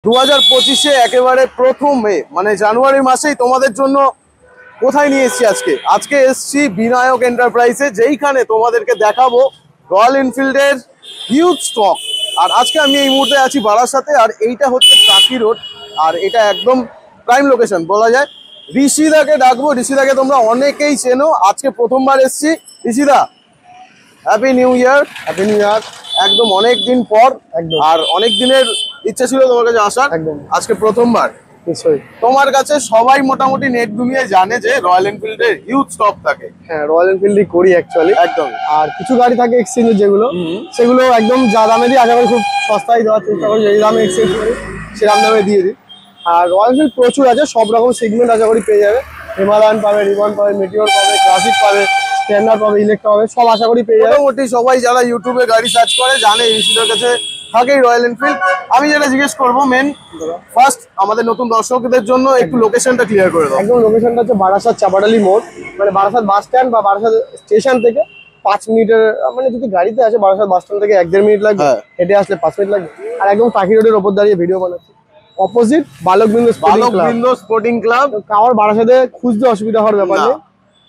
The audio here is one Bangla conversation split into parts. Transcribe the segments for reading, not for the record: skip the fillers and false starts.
2025-এ একেবারে প্রথম মে মানে জানুয়ারি মাসেই তোমাদের জন্য কোথায় নিয়ে এসেছি আজকে এসেছি বিনায়ক এন্টারপ্রাইজে, যেইখানে তোমাদেরকে দেখাবো রয়্যাল এনফিল্ডের হিউজ স্টক। আর আজকে আমি এই মুহূর্তে আছি বারাসাতে, আর এইটা হচ্ছে টাকি রোড, আর এটা একদম প্রাইম লোকেশন বলা যায়। ঋষিদাকে ডাকবো, ঋষিদাকে তোমরা অনেকেই চেনো, আজকে প্রথমবার এসেছি। ঋষিদা, happy new year. Happy new year. একদম অনেক দিন পর, একদম। আর অনেক দিনের ইচ্ছা ছিল তোমার কাছে আসার, একদম আজকে প্রথমবার। নিশ্চয়ই। তোমার কাছে সবাই মোটামুটি নেট দুনিয়ায় জানে যে রয়্যাল এনফিল্ডের হিউজ স্টক থাকে। হ্যাঁ, রয়্যাল এনফিল্ডই করি অ্যাকচুয়ালি। একদম। আর কিছু গাড়ি থাকে এক্সচেঞ্জের যেগুলো, সেগুলো একদম যা দামে দিই আশা করি খুব সস্তায় দেওয়ার চেষ্টা করি, যেই দামে এক্সচেঞ্জ করি সেরকম দামে দিয়ে দিই। আর রয়্যাল এনফিল্ড প্রচুর আছে, সব রকম সেগমেন্ট আশা করি পেয়ে যাবে। হিমালয়ান পাবে, রিবন পাবে, মেটিওর পাবে, ক্লাসিক পাবে, স্ট্যান্ডার্ড পাবে, ইলেকট্রা পাবে, সব আশা করি পেয়ে যাবে। মোটামুটি সবাই যারা ইউটিউবে গাড়ি সার্চ করে জানে ঋষিদার কাছে থাকেই রয়্যাল এনফিল্ড। আমি যেটা জিজ্ঞেস করবো মেন ফার্স্ট, আমাদের নতুন দর্শকদের জন্য একটু লোকেশনটা ক্লিয়ার করে দাও। একদম লোকেশনটা হচ্ছে বারাসাত চাপাডালি মোড়, মানে বারাসাত বাস স্ট্যান্ড বা বারাসাত স্টেশন থেকে 5 মিনিটের, মানে যদি গাড়িতে আসে বারাসাত বাস স্ট্যান্ড থেকে 1-1.5 মিনিট লাগবে, হেঁটে আসলে 5 মিনিট লাগবে। আর একদম টাকি রোডের ওপর দাঁড়িয়ে ভিডিও বানাচ্ছি, অপোজিট বালকবৃন্দ স্পোর্টিং ক্লাব। কারোর বারাসাতে খুঁজতে অসুবিধা হওয়ার ব্যাপার নেই।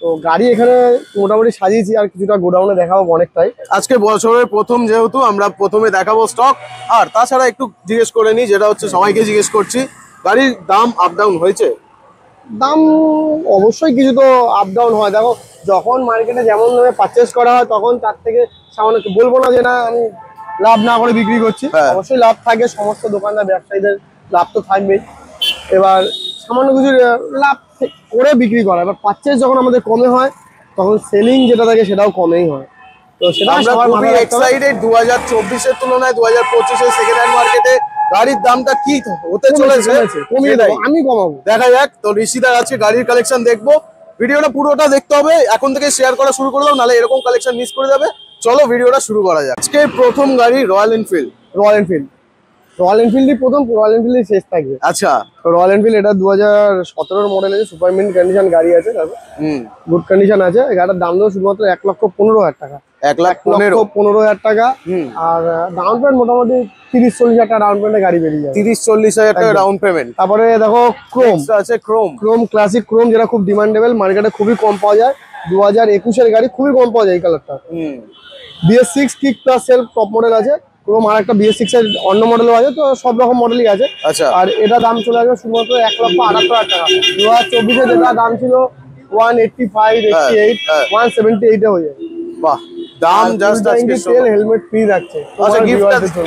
তো গাড়ি এখানে মোটামুটি সাজিয়েছি, আর কিছুটা গোডাউনে দেখাবো অনেকটাই। আজকে বছরের প্রথম যেহেতু আমরা প্রথমে দেখাবো স্টক, আর তাছাড়া একটু জিজ্ঞেস করে নিই, যেটা হচ্ছে সবাইকে জিজ্ঞেস করছি, গাড়ির দাম আপ ডাউন হয়েছে? দাম অবশ্যই কিছু তো আপ ডাউন হয়। দেখো, যখন মার্কেটে যেমন দামে পারচেস করা হয় তখন তার থেকে সামান্য, বলবো না যে না আমি লাভ না করে বিক্রি করছি, অবশ্যই লাভ থাকে, সমস্ত দোকানদার ব্যবসায়ীদের লাভ তো থাকবেই। এবার সামান্য কিছু লাভ করে বিক্রি করা, এবার পারচেস যখন আমাদের কমে হয় তখন সেলিং যেটা থাকে সেটাও কমেই হয়। তো সেটা আমরা খুবই এক্সাইটেড 2024-এর তুলনায় 2025-এর সেকেন্ড হ্যান্ড মার্কেটে গাড়ির দামটা কি হতে চলেছে, কমিয়ে দেবো, আমি কমাবো। দেখা যাক। তো ঋষিদার আছে গাড়ির কালেকশন দেখবো, ভিডিওটা পুরোটা দেখতে হবে, এখন থেকে শেয়ার করা শুরু করে দাও, নাহলে এরকম কালেকশন মিস করে যাবে। চলো ভিডিওটা শুরু করা যাক। আজকে প্রথম গাড়ি Royal Enfield. Royal Enfield, Royal এনফিল্ডই প্রথম, রয়্যাল এনফিল্ডই শেষ থাকবে। আচ্ছা, রয়্যাল এনফিল্ড এটা 2017 মডেল আছে, সুপার মিন্ট কন্ডিশন গাড়ি আছে, তারপর গুড কন্ডিশন আছে। গাড়ির দাম দেবো শুধুমাত্র 1,15,000 টাকা। 1,15,000 টাকা। আর ডাউন পেমেন্ট মোটামুটি 30-40 হাজার টাকা ডাউন পেমেন্টে গাড়ি বেরিয়ে যাবে। 30-40 হাজার টাকা ডাউন পেমেন্ট। তারপরে দেখো ক্রোম আছে, ক্রোম ক্লাসিক ক্রোম, যেটা খুব ডিমান্ডেবল, মার্কেটে খুবই কম পাওয়া যায়। 2021-এর গাড়ি, খুবই কম পাওয়া যায় এই কালারটা। BS6 kick plus self top model আছে ক্রোম, আর একটা BS6 এর অন্য মডেলও আছে, তো সব রকম মডেলই আছে। আচ্ছা, আর এটা দাম চলে আসবে শুধুমাত্র 1,78,000 টাকা। 2024-এ যেটা দাম ছিল 185, 88, 178 হয়ে যাবে। বাহ, দাম জাস্ট আজকে তেল হেলমেট ফ্রি রাখছে। আচ্ছা, গিফটটা দিচ্ছ?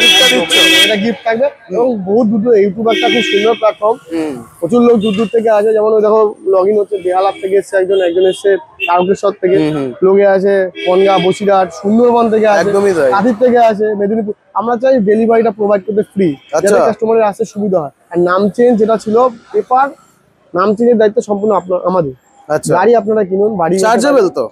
এটা গিফট থাকবে। এবং বহুত দূর ইউটিউব একটা খুব সুন্দর প্ল্যাটফর্ম, প্রচুর লোক দূর দূর থেকে আসে। যেমন দেখো লগ ইন হচ্ছে বেহালার থেকে এসছে একজন এসছে তারকেশ্বর থেকে, লোকে আসে বনগাঁ, বসিরহাট, সুন্দরবন থেকে আসে, কাঁথির থেকে আসে, মেদিনীপুর। আমরা চাই ডেলিভারিটা প্রোভাইড করতে ফ্রি, যাতে কাস্টমারের আসতে সুবিধা হয়। আর নাম চেঞ্জ যেটা ছিল পেপার, নাম চেঞ্জের দায়িত্ব সম্পূর্ণ আমাদের। গাড়ি আপনারা কিনুন, বাড়ি চার্জেবল তো?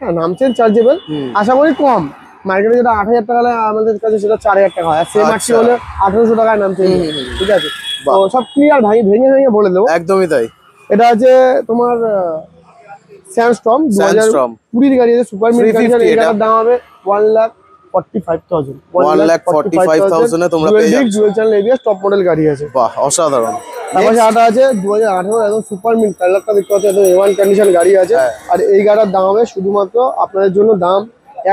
হ্যাঁ, নাম চেঞ্জ চার্জেবল, আশা করি কম। মার্কেটে যেটা 8,000 টাকা হয় আমাদের কাছে সেটা 4,000 টাকা হয়। সেম আরটি হলে 1,800 টাকায় নাম চেঞ্জ। ঠিক আছে, তো সব ক্লিয়ার ভেঙে ভেঙে বলে দেবো। একদমই তাই। এটা আছে তোমার স্যান্ডস্টর্ম 2020 গাড়ি আছে, সুপার মিন্ট কন্ডিশন। এটার দাম হবে 1,45,000। 1,45,000 এ তোমরা পেয়ে যাচ্ছ। Dual channel ABS top model গাড়ি আছে। বাহ, অসাধারণ। তারপরে আটা আছে 2018 একদম সুপার মিন্ট, কালারটা দেখতে পাচ্ছ, একদম A1 কন্ডিশন গাড়ি আছে। আর এই গাড়ির দাম হবে শুধুমাত্র আপনাদের জন্য দাম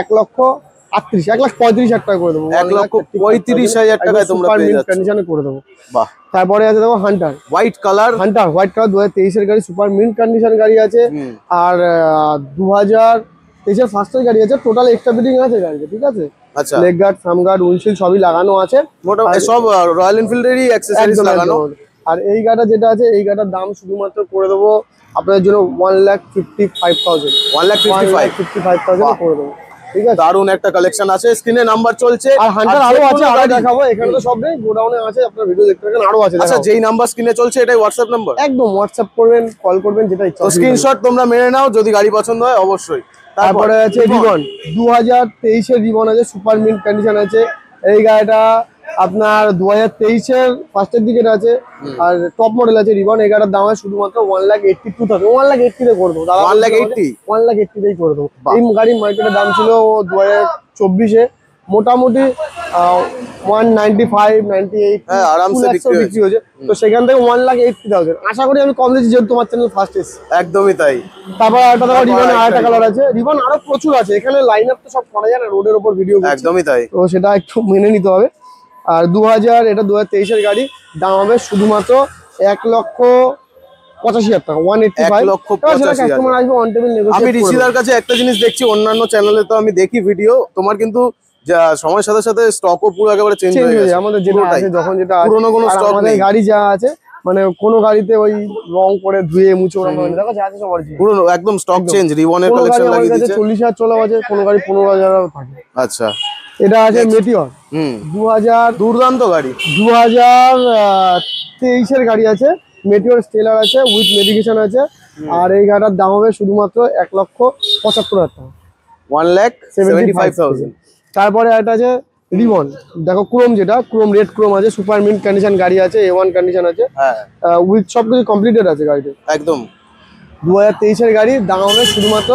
1,35,000 টাকা করে দেবো। 1,35,000 টাকায় তোমরা পেয়ে যাচ্ছ, কন্ডিশনে করে দেবো। বাহ। তারপরে আছে দেখো হান্টার, হোয়াইট কালার 2023-এর গাড়ি, সুপার মিন্ট কন্ডিশন গাড়ি আছে। আর 2023-এর ফার্স্টের গাড়ি আছে, টোটাল এক্সট্রা ফিটিং আছে গাড়িতে। ঠিক আছে, আচ্ছা, লেগ গার্ড, সাম গার্ড, উইন্ডশিল্ড সবই লাগানো আছে, মোটামুটি সব রয়্যাল এনফিল্ডেরই অ্যাকসেসরিজ লাগানো। আর এই গাড়িটা যেটা আছে, এই গাড়িটার দাম শুধুমাত্র করে দেবো আপনাদের জন্য 1,55,000। 1,55,000 করে দেবো। ঠিক আছে, দারুণ একটা কালেকশন আছে, স্ক্রিনে নাম্বার চলছে। আর হান্টার আরো আছে, আরো দেখাবো। এখানে তো সব নেই, গোডাউনে আছে, আপনারা ভিডিও দেখতে পারেন, আরো আছে। আচ্ছা, যেই নাম্বার স্ক্রিনে চলছে এটাই হোয়াটসঅ্যাপ নাম্বার? একদম, হোয়াটসঅ্যাপ করবেন, কল করবেন, যেটা ইচ্ছা। তো স্ক্রিনশট তোমরা মেরে নাও, যদি গাড়ি পছন্দ হয় অবশ্যই। তারপরে আছে রিবন, 2023-এর রিবন আছে, সুপার মিন্ট কন্ডিশন আছে। এই গাড়িটা আপনার 2023-এর ফার্স্টের দিকে আছে, আর টপ মডেল আছে রিবন। এই গাড়ির দাম হয় শুধুমাত্র 1,82,000। 1,80,000 করে দেবো দাদা, 1,80,000 1,80,000 করে দেবো। এই গাড়ির মার্কেটের দাম ছিল 2024-এ মোটামুটি 195, 98 হ্যাঁ, আরামসে বিক্রি হয়েছে। তো সেখান থেকে 1,80,000 আশা করি আমি কম দিচ্ছি, যেহেতু তোমার চ্যানেল ফার্স্ট এসে। একদমই তাই। তারপর একটা দেখো রিবন, আরেকটা কালার আছে। রিবন আরো প্রচুর আছে, এখানে লাইন আপ তো সব করা যায় না, রোডের উপর ভিডিও। একদমই তাই। তো সেটা একটু মেনে নিতে হবে। আর 2000, এটা 2023-এর গাড়ি, দাম হবে শুধুমাত্র 1,85,000 টাকা, 185। 1,85,000। আমি ঋষিদার কাছে একটা জিনিস দেখছি, অন্যান্য চ্যানেলে তো আমি দেখি ভিডিও, তোমার কিন্তু যা সময়ের সাথে সাথে স্টকও পুরো একেবারে চেঞ্জ হয়ে গেছে। আমাদের যেটা আছে, যখন যেটা পুরনো কোনো স্টক আমাদের নেই। গাড়ি যা আছে, মানে কোনো গাড়িতে ওই রং করে ধুয়ে মুছে ওরা দেখো যা আছে সব অরিজিনাল, পুরনো একদম স্টক চেঞ্জ। রিবনের কালেকশন লাগিয়ে দিয়েছে। 40,000 চলা আছে, কোনো গাড়ি 15,000 থাকে। আচ্ছা, এটা আছে মেটিওর 2000, দুর্দান্ত গাড়ি। 2023-এর গাড়ি আছে, মেটিওর স্টেলার আছে, উইথ নেভিগেশন আছে। আর এই গাড়িটার দাম হবে শুধুমাত্র 1,75,000 টাকা, 1,75,000। তারপরে একটা আছে রিবন, দেখো ক্রোম, যেটা ক্রোম, রেড ক্রোম আছে, সুপার মিন্ট কন্ডিশন গাড়ি আছে, A1 কন্ডিশন আছে, হ্যাঁ, উইথ সবকিছু কমপ্লিটেড আছে গাড়িতে। একদম 2023-এর গাড়ি, দাম হবে শুধুমাত্র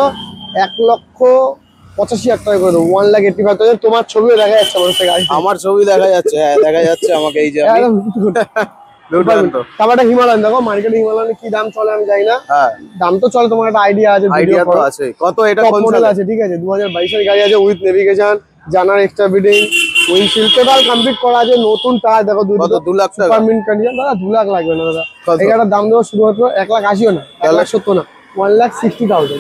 1,85,000 টাকা করে দেবো, 1,85,000। তোমার ছবিও দেখা যাচ্ছে মানুষের গাড়ি, আমার ছবি দেখা যাচ্ছে। হ্যাঁ, দেখা যাচ্ছে আমাকে। এই যে দুর্দান্ত। তারপরে হিমালয়ান দেখো, মার্কেটে হিমালয়ান কি দাম চলে আমি জানি না। হ্যাঁ, দাম তো চলে, তোমার একটা আইডিয়া আছে, আইডিয়া তো আছে। কত এটা কোন মডেল আছে? ঠিক আছে, 2022-এর গাড়ি আছে, উইথ নেভিগেশন, জানার extra fitting, windshield total complete করা আছে, নতুন টায়ার দেখো, 2 লাখ টাকা। Super mint condition. দাদা 2 লাখ লাগবে না দাদা, এই গাড়িটার দাম দেবো শুধুমাত্র 1,80,000 না, 1,70,000 না, 1,60,000।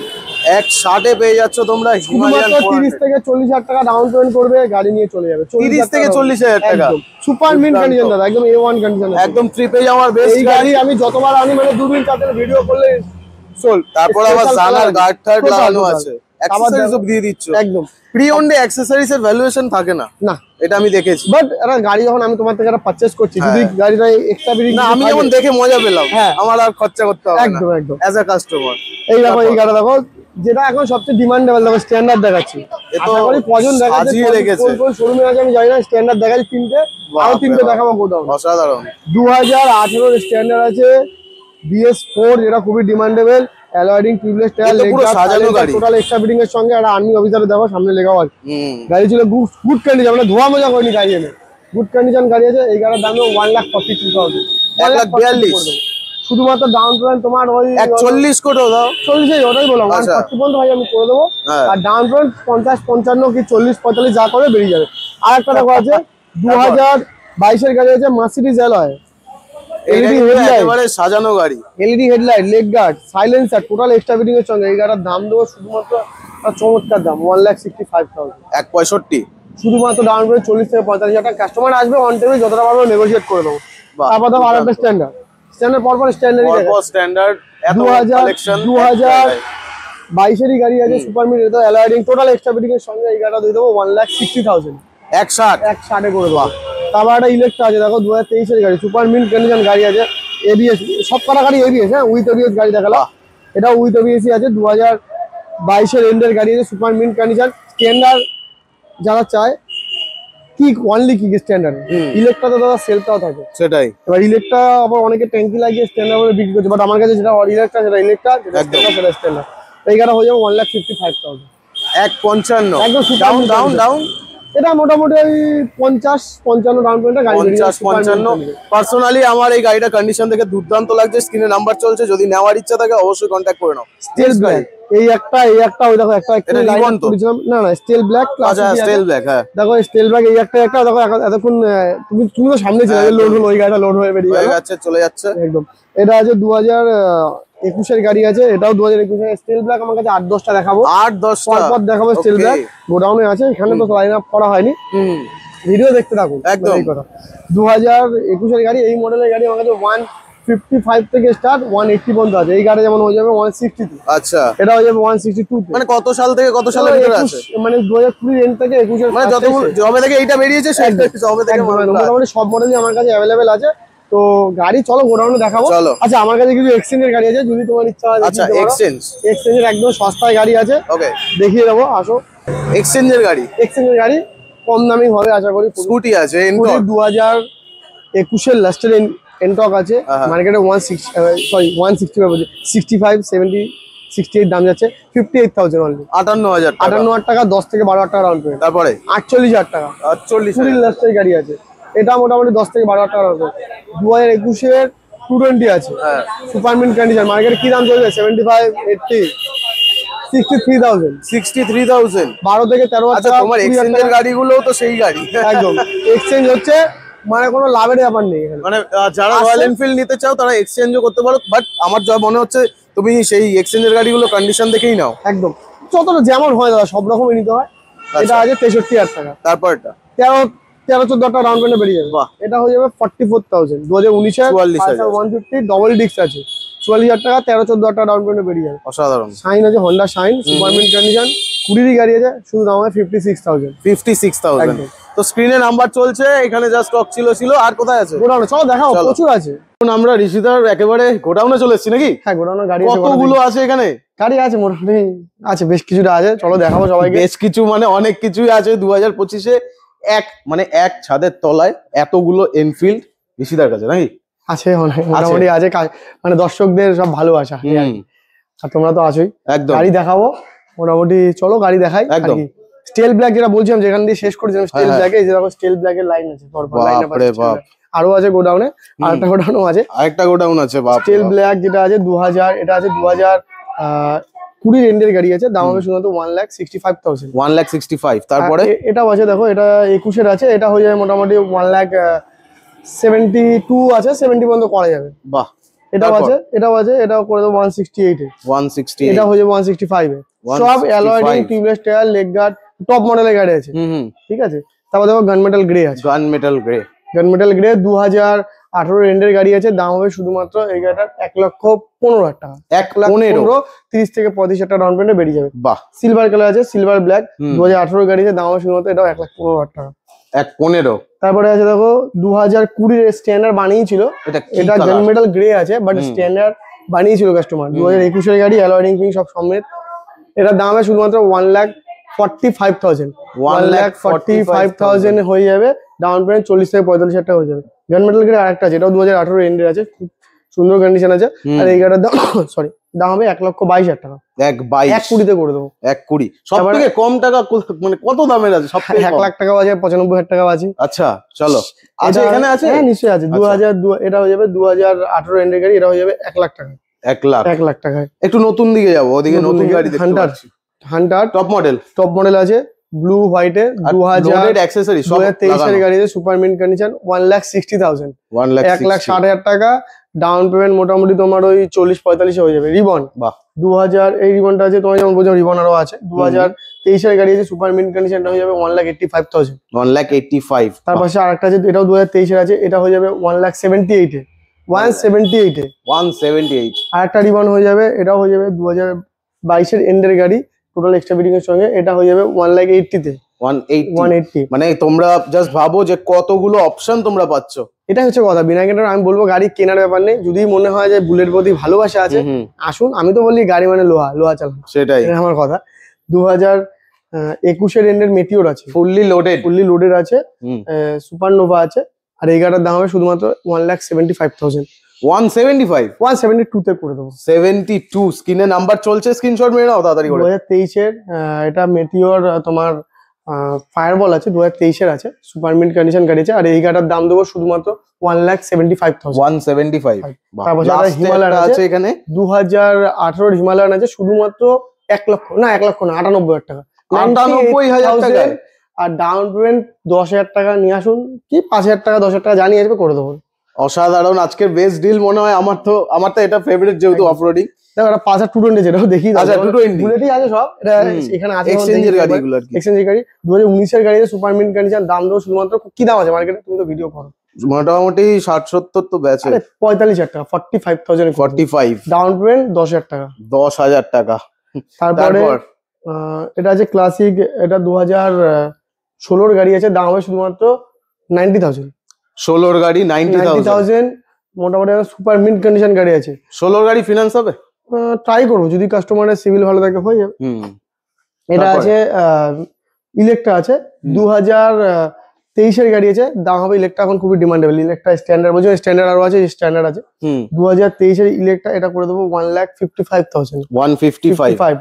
1,60,000 পেয়ে যাচ্ছ তোমরা হিমালয়ান। 30 থেকে 40,000 টাকা ডাউন পেমেন্ট করবে, গাড়ি নিয়ে চলে যাবে। 30 থেকে 40,000 টাকা, সুপার মিন্ট কন্ডিশন দাদা, একদম A1 কন্ডিশন, একদম ট্রিপে যাওয়ার বেস্ট এই গাড়ি। আমি যতবার আনি, মানে 2 দিন 4 দিন ভিডিও করলে সোল্ড। তারপর আবার জানার গার্ড থার্ড লাগানো আছে, অ্যাকসেসরিজ সব দিয়ে দিচ্ছ। একদম প্রি ওন্ডে অ্যাকসেসরিজ এর ভ্যালুয়েশন থাকে না, না, এটা আমি দেখেছি। বাট একটা গাড়ি যখন আমি তোমার থেকে একটা পারচেজ করছি, যদি গাড়িটা এক্সট্রা বিডিং না, আমি যেমন দেখে মজা পেলাম, হ্যাঁ, আমার আর খরচা করতে হবে না একদম একদম অ্যাজ আ কাস্টমার। এই দেখো, এই গাড়ি দেখো, যেটা এখন সবচেয়ে ডিমান্ডেবল, দেখো স্ট্যান্ডার্ড দেখাচ্ছি। আশা করি কজন দেখাচ্ছে, কোন শোরুমে আছে আমি জানি না। স্ট্যান্ডার্ড দেখাচ্ছি 3টে, আরো 3টে দেখাবো গোডাউন। অসাধারণ। 2018 স্ট্যান্ডার্ড আছে, BS4, যেটা খুবই ডিমান্ডেবল, অ্যালয়েডিং, টিউবলেস টায়ার, লেগ গার্ড, সাজানো গাড়ি, টোটাল এক্সট্রা ফিটিং এর সঙ্গে একটা আর্মি অফিসারে দেখো সামনে লেখা আছে। গাড়ি ছিল গুড কন্ডিশন, মানে ধোয়া মজা করেনি গাড়ি এনে, গুড কন্ডিশন গাড়ি আছে। এই গাড়ির দাম 1,42,000, 1,42,000 শুধুমাত্র ডাউন পেমেন্ট তোমার ওই 40 কোটি দাও। 40, ওটাই বললাম 140 পর্যন্ত ভাই আমি করে দেবো। আর ডাউন পেমেন্ট 50, 55 কি 40, 45 যা করে বেরিয়ে যাবে। আর একটা দেখো আছে 2022-এর গাড়ি আছে, মার্সিডিজ অ্যালয়, এলইডি হেডলাইট, একেবারে সাজানো গাড়ি, LED headlight, leg guard, silencer, total extra fitting এর সঙ্গে। এই গাড়ির দাম দেবো শুধুমাত্র চমৎকার দাম, 1,65,000, 1,65,000 শুধুমাত্র ডাউন পেমেন্ট 40 থেকে 45,000 টাকা। কাস্টমার আসবে অন টেবিল, যতটা পারবো নেগোশিয়েট করে দেবো। তারপর দেখো আরেকটা স্ট্যান্ডার্ড, স্ট্যান্ডার্ড পরপর স্ট্যান্ডার্ড 2022-এরই গাড়ি আছে, সুপার মিড, এটা অ্যালয়েডিং, টোটাল এক্সট্রা ফিটিং এর সঙ্গে। এই গাড়িটা দিয়ে দেবো 1,60,000, 1,60,000 করে দেবো। তারপর একটা ইলেকট্রা আছে দেখো, 2023-এর গাড়ি, সুপার মিন্ট কন্ডিশন গাড়ি আছে, ABS, সব কটা গাড়ি ABS, হ্যাঁ, উইথ ABS গাড়ি দেখালাম, এটা উইথ ABS আছে। 2022-এর এন্ডের গাড়ি আছে, সুপার মিন্ট কন্ডিশন। স্ট্যান্ডার্ড যারা চায়, কি অনলি কি স্ট্যান্ডার্ড, ইলেকট্রা তো দাদা সেলটাও থাকে, সেটাই। এবার ইলেকট্রা আবার অনেকে ট্যাঙ্কি লাগিয়ে স্ট্যান্ডার্ড বিক্রি করছে, বাট আমার কাছে যেটা ইলেকট্রা, সেটা ইলেকট্রা, সেটা স্ট্যান্ডার্ড। এই গাড়ি হয়ে যাবে 1,55,000, 1,55,000 একদম ডাউন ডাউন ডাউন। এটা মোটামুটি ওই 50-55 ডাউন পেমেন্টে গাড়ি 50-55। পার্সোনালি আমার এই গাড়িটা কন্ডিশন দেখে দুর্দান্ত লাগছে। স্ক্রিনে নাম্বার চলছে, যদি নেওয়ার ইচ্ছা থাকে অবশ্যই কন্ট্যাক্ট করে নাও। স্টিল ব্ল্যাক, এই একটা ওই দেখো একটা রিবন তো না না, স্টিল ব্ল্যাক, আচ্ছা স্টিল ব্ল্যাক, হ্যাঁ দেখো স্টিল ব্ল্যাক, এই একটা দেখো। এতক্ষণ তুমি তো সামনে ছিল, লোড হলো, ওই গাড়িটা লোড হয়ে বেরিয়ে যাচ্ছে, চলে যাচ্ছে একদম। এটা আছে 2021-এর গাড়ি আছে, এটাও 2021-এর স্টিল ব্ল্যাক। আমার কাছে 8-10টা দেখাবো, 8-10টা পর দেখাবো স্টিল ব্ল্যাক, গোডাউনে আছে, এখানে তো লাইন আপ করা হয়নি, ভিডিও দেখতে থাকুন একদম। 2021-এর গাড়ি, এই মডেলের গাড়ি আমার কাছে 155 থেকে স্টার্ট 180 পর্যন্ত আছে। এই গাড়ি যেমন হয়ে যাবে 162, আচ্ছা এটা হয়ে যাবে 162। মানে কত সাল থেকে কত সালের ভিতরে আছে? মানে 2020 এন্ড থেকে 21-এর, মানে যবে থেকে এইটা বেরিয়েছে যবে থেকে মোটামুটি সব মডেলই আমার কাছে অ্যাভেলেবেল আছে। তো গাড়ি চলো গোডাউনে দেখাবো। আচ্ছা, আমার কাছে কিছু এক্সচেঞ্জের গাড়ি আছে, যদি তোমার ইচ্ছা হয়। আচ্ছা, এক্সচেঞ্জের একদম সস্তায় গাড়ি আছে, ওকে দেখিয়ে দেবো, আসো। এক্সচেঞ্জের গাড়ি কম দামি হবে আশা করি। স্কুটি আছে, 2021-এর লাস্টের এনটক আছে, মার্কেটে 165, 70, 68 দাম যাচ্ছে, 58,000 অনলি। 58,000 টাকা। 58,000 টাকা, 10 থেকে 12,000 টাকা ডাউন পেমেন্ট। তারপরে 48,000 টাকা, 48 20 লাস্টের গাড়ি আছে, এটা মোটামুটি 10 থেকে 12,000 টাকা ডাউন পেমেন্ট। 2021-এর 220 আছে, হ্যাঁ সুপার মিন্ট কন্ডিশন, মার্কেটে কি দাম চলছে? 75, 80, 63,000। 63,000। 12 থেকে 13,000 আচ্ছা, টাকা। তোমার 20,000 এক্সচেঞ্জের টাকা। গাড়িগুলোও তো সেই গাড়ি। একদম এক্সচেঞ্জ হচ্ছে, মানে কোনো লাভের ব্যাপার নেই এখানে। মানে যারা রয়্যাল এনফিল্ড নিতে চাও তারা এক্সচেঞ্জও করতে পারো, বাট আমার যা মনে হচ্ছে তুমি সেই এক্সচেঞ্জের গাড়িগুলো কন্ডিশন দেখেই নাও। একদম যতটা যেমন হয় দাদা, সব রকমই নিতে হয়। এটা আছে 63,000 টাকা, তারপরটা 13-14 টাকা ডাউন পেমেন্টে বেরিয়ে যাবে। বাহ। এটা হয়ে যাবে 44,000, 2019-এর 44,000 150 ডবল ডিস্ক আছে, 44,000 টাকা, 13-14 টাকা ডাউন পেমেন্টে বেরিয়ে যাবে। অসাধারণ। শাইন আছে, Honda shine, super mint condition, 20 গাড়ি আছে, শুধু দাম হয় 56,000। 56,000। একদম। তো স্ক্রিনে নাম্বার চলছে, এখানে যা স্টক ছিল। আর কোথায় আছে? গোডাউনে চলো দেখাও, চলো। প্রচুর আছে। এখন আমরা ঋষিদার একেবারে গোডাউনে চলে এসেছি নাকি? হ্যাঁ, গোডাউনে গাড়ি আছে, কতগুলো আছে এখানে? গাড়ি আছে মোটামুটি, আছে বেশ কিছুটা আছে, চলো দেখাবো সবাইকে। বেশ কিছু মানে অনেক কিছুই আছে 2025-এ। এক ছাদের তলায় এতগুলো এনফিল্ড ঋষিদার কাছে নাকি? আছে অনেক, মোটামুটি আছে, মানে দর্শকদের সব ভালোবাসা। আর তোমরা তো আছোই। একদম। গাড়ি দেখাবো মোটামুটি, চলো গাড়ি দেখাই। একদম। স্টেল ব্ল্যাক যেটা বলছিলাম, যেখান দিয়ে শেষ করেছিলাম স্টেল হ্যাঁ। ব্ল্যাকে, এই যে দেখো স্টেল ব্ল্যাকের লাইন আছে, পরপর লাইন আছে। বাপরে বাপ। আরো আছে গোডাউনে, আরেকটা গোডাউনও আছে। আরেকটা গোডাউন আছে, বাপ। স্টেল ব্ল্যাক যেটা আছে 2000, এটা আছে 2020 এন্ডের গাড়ি আছে, দাম হবে শুধুমাত্র 1,65,000। 1,65,000। তারপরে এটাও আছে, দেখো এটা 21-এর আছে, এটা হয়ে যাবে মোটামুটি 1,72 আছে, 70 পর্যন্ত করা যাবে। বাহ। এটাও আছে, এটাও করে দেবো 168-এ। 168। এটা হয়ে যাবে 165-এ। সব alloy ring, tubeless tyre, leg guard, top মডেলের গাড়ি আছে। ঠিক আছে। তারপর দেখো গান মেটাল গ্রে আছে, গান মেটাল গ্রে। 2018 এন্ডের গাড়ি আছে, দাম হবে শুধুমাত্র এই গাড়িটার 1,15,000 টাকা। 1,15,000। 30 থেকে 35,000 টাকা ডাউন পেমেন্টে বেরিয়ে যাবে। বাহ। সিলভার কালার আছে, সিলভার ব্ল্যাক, 2018 গাড়ি আছে, দাম হবে শুধুমাত্র এটাও 1,15,000 টাকা। 1,15,000। তারপরে আছে দেখো 2020-এর স্ট্যান্ডার্ড বানিয়েছিল, এটা গান মেটাল গ্রে আছে, বাট স্ট্যান্ডার্ড বানিয়েছিল কাস্টমার। 2021-এর গাড়ি, অ্যালয় রিং সব সমেত, এটার দাম হবে শুধুমাত্র 1,45,000। 1,45,000 হয়ে যাবে, ডাউন পেমেন্ট 40 থেকে 45,000 টাকা হয়ে যাবে। গান মেটাল গ্রে আরেকটা আছে, এটাও 2018 এন্ডের আছে, খুব সুন্দর কন্ডিশন আছে। আর এই গাড়িটার দাম সরি, দাম হবে 1,22,000 টাকা। 1,20,000 করে দেবো। 1,20,000 সব থেকে কম টাকা মানে কত দামের আছে? সব থেকে 1,00,000 টাকাও আছে, 95,000 টাকাও আছে। আচ্ছা চলো। আচ্ছা এখানে আছে? হ্যাঁ নিশ্চয়ই আছে। 2002 এটা হয়ে যাবে 2018 এন্ডের গাড়ি, এটা হয়ে যাবে 1,00,000 টাকা। 1,00,000 টাকায়। একটু নতুন দিকে যাবো, ওদিকে নতুন গাড়ি দেখতে পাচ্ছি। হান্টার টপ মডেল আছে, ব্লু হোয়াইটে, 2023-এর গাড়ি আছে, সুপার মিন্ট কন্ডিশন, 1,60,000। 1,60,000 টাকা ডাউন পেমেন্ট, মোটামুটি তোমার ওই 40-45 হয়ে যাবে। রিবন, বাহ। 2000 এই রিবনটা আছে, তোমার যেমন বলছো রিবন আরো আছে। 2023-এর গাড়ি আছে, সুপার মিন্ট কন্ডিশনটা হয়ে যাবে 1,85,000। 1,85,000। তার পাশে আরেকটা আছে, এটাও 2023-এর আছে, এটা হয়ে যাবে 1,78,000-এ। 178-এ 178। আরেকটা রিবন হয়ে যাবে, এটাও হয়ে যাবে 2022-এর এন্ডের গাড়ি, টোটাল এক্সট্রা ফিটিং এর সঙ্গে, এটা হয়ে যাবে 1,80,000-তে। 180। মানে তোমরা জাস্ট ভাবো যে কতগুলো অপশন তোমরা পাচ্ছ। এটা হচ্ছে কথা। বিনায়কের আমি বলবো গাড়ি কেনার ব্যাপার নেই, যদি মনে হয় যে বুলেট প্রতি ভালোবাসা আছে, আসুন। আমি তো বলি গাড়ি মানে লোহা চালান, সেটাই আমার কথা। 2021-এর এন্ডের মেটিওর আছে, ফুললি লোডেড আছে, সুপারনোভা আছে। আর এই গাড়িটার দাম হবে শুধুমাত্র 1,75,000। 172 তে করে দেবো। 72 স্ক্রিনে নাম্বার চলছে, স্ক্রিনশট মেরে নাও তাড়াতাড়ি করে। 2023-এর এটা মেটিওর তোমার ফায়ারবল আছে, 2023-এর আছে, সুপার মিন্ট কন্ডিশন গাড়ি আছে। আর এই গাড়িটার দাম দেবো শুধুমাত্র 1,75,000। 175। তারপর হিমালয়ান আছে এখানে, 2018-এর হিমালয়ান আছে, শুধুমাত্র 1,00,000 না 98,000 টাকা। 98,000 টাকা। আর ডাউন পেমেন্ট 10,000 টাকা নিয়ে আসুন, কি 5,000 টাকা 10,000 টাকা জানিয়ে আসবে, করে দেবো। অসাধারণ, আজকের বেস্ট ডিল মনে হয়। আমার তো এটা ফেভারিট, যেহেতু অফরোডিং। দেখো এটা 5,220 যেটাও দেখি। আচ্ছা 220 বুলেটই আছে সব, এটা এখানে আছে এক্সচেঞ্জের গাড়িগুলো আর কি। এক্সচেঞ্জের গাড়ি 2019-এর গাড়ি, সুপার মিন্ট কন্ডিশন, দাম দেবো শুধুমাত্র, কি দাম আছে মার্কেটে, তুমি তো ভিডিও করো, মোটামুটি 60-70 তো বেচে। 45,000 টাকা, 45,000। 45 ডাউন পেমেন্ট 10,000 টাকা। 10,000 টাকা। তারপরে এটা আছে ক্লাসিক, এটা 2016-এর গাড়ি আছে, দাম হবে শুধুমাত্র 90,000। 16-এর গাড়ি 90,000। মোটামুটি সুপার মিন্ট কন্ডিশন গাড়ি আছে। 16-এর গাড়ি ফিনান্স হবে? ট্রাই করবো, যদি কাস্টমারের সিভিল ভালো থাকে হয়ে যাবে। এটা আছে ইলেকট্রা আছে, 23-এর গাড়ি আছে, দাম হবে ইলেকট্রা এখন খুবই ডিমান্ডেবল। ইলেকট্রা স্ট্যান্ডার্ড বলছে, স্ট্যান্ডার্ড আরো আছে, স্ট্যান্ডার্ড আছে। 2023-এর ইলেকট্রা এটা করে দেবো 1,55,000। 155।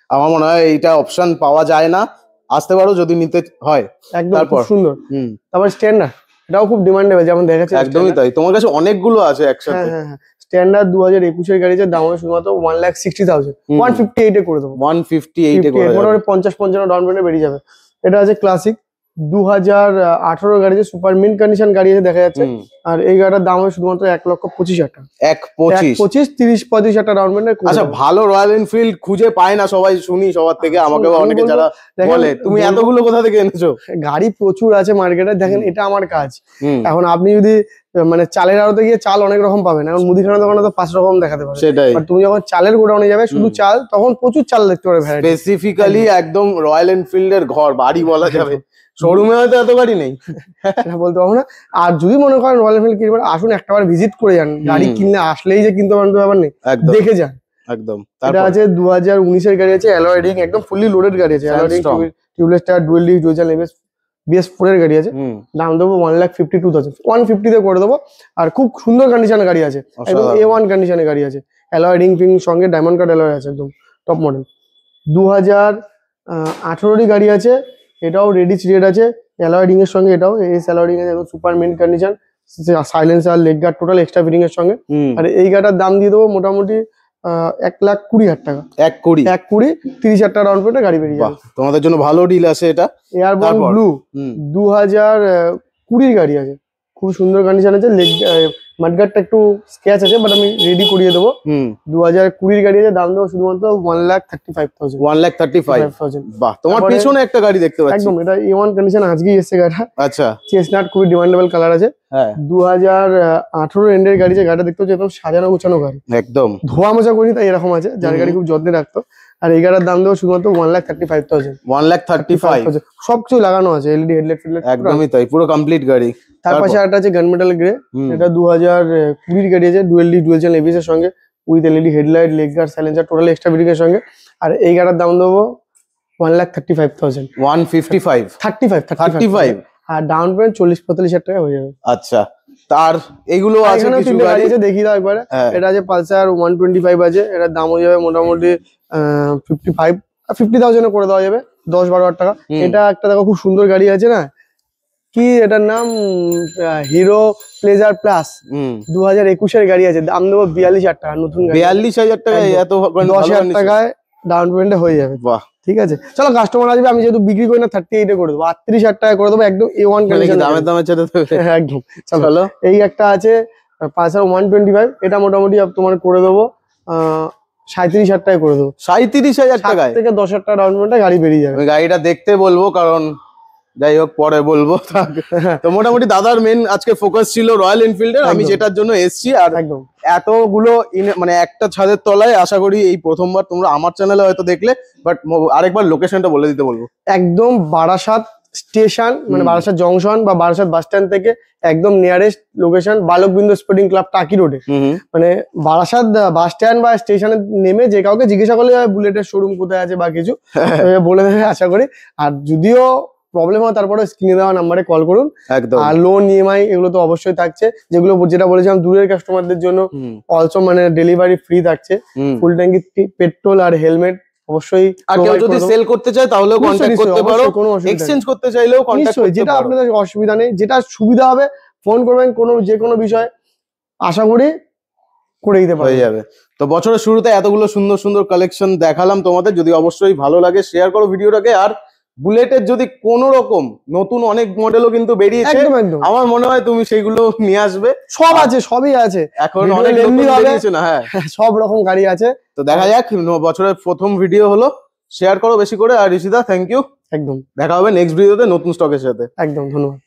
আমার মনে হয় এইটা অপশন পাওয়া যায় না, আসতে পারো যদি নিতে হয়। একদম খুব তারপর সুন্দর। তারপর স্ট্যান্ডার্ড, এটাও খুব ডিমান্ডেবল, যেমন দেখাচ্ছে। একদমই তাই, তোমার কাছে অনেকগুলো আছে একসাথে। হ্যাঁ, স্ট্যান্ডার্ড 2021-এর গাড়ি আছে, দাম হবে শুধুমাত্র 1,60,000। 158 এ করে দেবো। 158 এ করে দেবো, মোটামুটি 50-55 ডাউন পেমেন্টে বেরিয়ে যাবে। এটা আছে ক্লাসিক 2018 গাড়ি আছে, সুপার মিন্ট কন্ডিশন গাড়ি আছে দেখা যাচ্ছে। আর এই গাড়িটার দাম হবে শুধুমাত্র 1,25,000 টাকা। 1,25,000 30-35,000 টাকা ডাউন পেমেন্টে। আচ্ছা, ভালো রয়্যাল এনফিল্ড খুঁজে পায় না সবাই, শুনি সবার থেকে, আমাকে অনেকে যারা বলে তুমি এতগুলো কোথা থেকে এনেছো। গাড়ি প্রচুর আছে মার্কেটে, দেখেন এটা আমার কাজ। এখন আপনি যদি মানে চালের আড়তে গিয়ে চাল অনেক রকম পাবেন, এখন মুদিখানা দোকানে তো 5 রকম দেখাতে পারে। সেটাই, তুমি যখন চালের গোডাউনে যাবে শুধু চাল, তখন প্রচুর চাল দেখতে পাবে। স্পেসিফিক্যালি একদম রয়্যাল এনফিল্ড এর ঘর বাড়ি বলা যাবে, শোরুমে হয়তো এত গাড়ি নেই, সেটা বলতে পারবো না। আর যদি মনে করেন রয়্যাল এনফিল্ড কিনবেন, আসুন একটাবার ভিজিট করে যান। গাড়ি কিনলে আসলেই যে কিনতে পারেন তো ব্যাপার নেই, দেখে যান। একদম। এটা আছে 2019-এর গাড়ি আছে, অ্যালয় রিং, একদম ফুললি লোডেড গাড়ি আছে। Alloy ring, tubeless tyre, dual disc, dual ABS, BS4 এর গাড়ি আছে। দাম দেবো 1,52,000। 150 তে করে দেবো। আর খুব সুন্দর কন্ডিশনের গাড়ি আছে, একদম A1 কন্ডিশনের গাড়ি আছে। অ্যালয় রিং ফিং সঙ্গে ডায়মন্ড কাট অ্যালয় আছে, একদম টপ মডেল। 2018-এরই গাড়ি আছে, এটাও রেডিচ রেড আছে, অ্যালয় রিং এর সঙ্গে। এটাও অ্যালয় রিং এর একদম super mint condition, silencer, leg guard, total extra fitting এর সঙ্গে। আর এই গাড়িটার দাম দিয়ে দেবো মোটামুটি 1,20,000 টাকা। 1,20,000 30,000 টাকা ডাউন পেমেন্টে গাড়ি বেরিয়ে যাবে। তোমাদের জন্য ভালো ডিল আছে এটা। এয়ারবর্ন ব্লু 2020-এর গাড়ি আছে, খুব সুন্দর কন্ডিশন আছে। লেগ মাডগার্ডটা একটু স্ক্র্যাচ আছে, বাট আমি রেডি করিয়ে দেবো। 2020-এর গাড়ি আছে, দাম দেবো শুধুমাত্র 1,35,000। 1,35,000। বাহ, তোমার পেছনে একটা গাড়ি দেখতে পাচ্ছি। একদম, এটা A1 কন্ডিশন, আজকেই এসেছে গাড়িটা। আচ্ছা, চেস্টনাট, খুবই ডিমান্ডেবল কালার আছে। 2018 এন্ডের গাড়ি আছে, গাড়িটা দেখতে হচ্ছে একদম সাজানো গোছানো গাড়ি, একদম ধোয়া মোছা করি, তাই এরকম আছে। যার গাড়ি খুব যত্নে রাখতো। আর এই গাড়ির দাম দেবো শুধুমাত্র 1,35,000। 1,35,000 সবকিছু লাগানো আছে, এলইডি হেডলাইট ফিডলাইট, একদমই তাই, পুরো কমপ্লিট গাড়ি। তার পাশে একটা আছে গানমেটাল গ্রে, এটা 2020-এর গাড়ি আছে, dual disc, dual channel ABS এর সঙ্গে, with LED headlight, leg guard, silencer, total extra fitting এর সঙ্গে। আর এই গাড়ির দাম দেবো 1,35,000। 35 আর ডাউন পেমেন্ট 40-45,000 টাকা হয়ে যাবে। আচ্ছা, তার এগুলো আছে কিছু গাড়ি আছে, দেখি দাও একবারে। এটা আছে পালসার 125 আছে, এটার দাম হয়ে যাবে মোটামুটি 50,000 করে দেওয়া যাবে, 10-12,000 টাকা। এটা একটা দেখো খুব সুন্দর গাড়ি আছে না, কি এটার নাম, হিরো প্লেজার প্লাস, 2021-এর গাড়ি আছে, দাম দেবো 42,000 টাকা। নতুন 42,000 টাকা, এত 10,000 টাকায় ডাউন পেমেন্টে হয়ে যাবে। বাহ, ঠিক আছে। চলো, কাস্টমার আসবে, আমি যেহেতু বিক্রি করি না 38 এ করে দেবো, 38,000 টাকা করে দেবো, একদম A1 কন্ডিশন, দামের একদম। চলো, এই একটা আছে পালসার 125, এটা মোটামুটি তোমার করে দেবো 37,000 টাকা করে দেবো। 37,000 টাকায় থেকে 10,000 টাকা ডাউন পেমেন্টে গাড়ি বেরিয়ে যাবে। গাড়িটা দেখতে বলবো, কারণ যাই হোক পরে বলবো। তো মোটামুটি দাদার মেন আজকে ফোকাস ছিল রয়্যাল এনফিল্ডের, আমি যেটার জন্য এসছি। আর একদম এতগুলো মানে একটা ছাদের তলায়, আশা করি এই প্রথমবার তোমরা আমার চ্যানেলে হয়তো দেখলে, বাট আরেকবার লোকেশনটা বলে দিতে বলবো। একদম বারাসাত স্টেশন, মানে বারাসাত জংশন বা বারাসাত বাস স্ট্যান্ড থেকে একদম নিয়ারেস্ট লোকেশন, বালকবিন্দু স্পোর্টিং ক্লাব, টাকি রোডে। মানে বারাসাত বাস স্ট্যান্ড বা স্টেশনে নেমে যে কাউকে জিজ্ঞাসা করলে বুলেটের শোরুম কোথায় আছে বা কিছু বলে দেবে আশা করি। আর যদিও প্রবলেম হয় তারপরে স্ক্রিনে দেওয়া নাম্বারে কল করুন। একদম। আর লোন ইএমআই এগুলো তো অবশ্যই থাকছে, যেগুলো যেটা বলেছিলাম দূরের কাস্টমারদের জন্য অলসো মানে ডেলিভারি ফ্রি থাকছে। ফুল ট্যাঙ্কি পেট্রোল আর হেলমেট অবশ্যই। আর কেউ যদি সেল করতে চায় তাহলেও কন্টাক্ট করতে পারো, এক্সচেঞ্জ করতে চাইলেও কন্টাক্ট করতে পারো, যেটা আপনাদের অসুবিধা নেই, যেটা সুবিধা হবে ফোন করবেন, যে কোনো বিষয় আশা করি করে দিতে পারবে, হয়ে যাবে। তো বছরের শুরুতে এতগুলো সুন্দর সুন্দর কালেকশন দেখালাম তোমাদের, যদি অবশ্যই ভালো লাগে শেয়ার করো ভিডিওটাকে। আর বুলেটের যদি কোন রকম নতুন অনেক মডেলও কিন্তু বেরিয়েছে, আমার মনে হয় তুমি সেগুলো নিয়ে আসবে। সব আছে, সবই আছে, এখন অনেক বেরিয়েছে না। হ্যাঁ, সব রকম গাড়ি আছে। তো দেখা যাক, বছরের প্রথম ভিডিও হলো, শেয়ার করো বেশি করে। আর ঋষিদা, থ্যাংক ইউ। একদম, দেখা হবে নেক্সট ভিডিওতে নতুন স্টকের সাথে। একদম, ধন্যবাদ।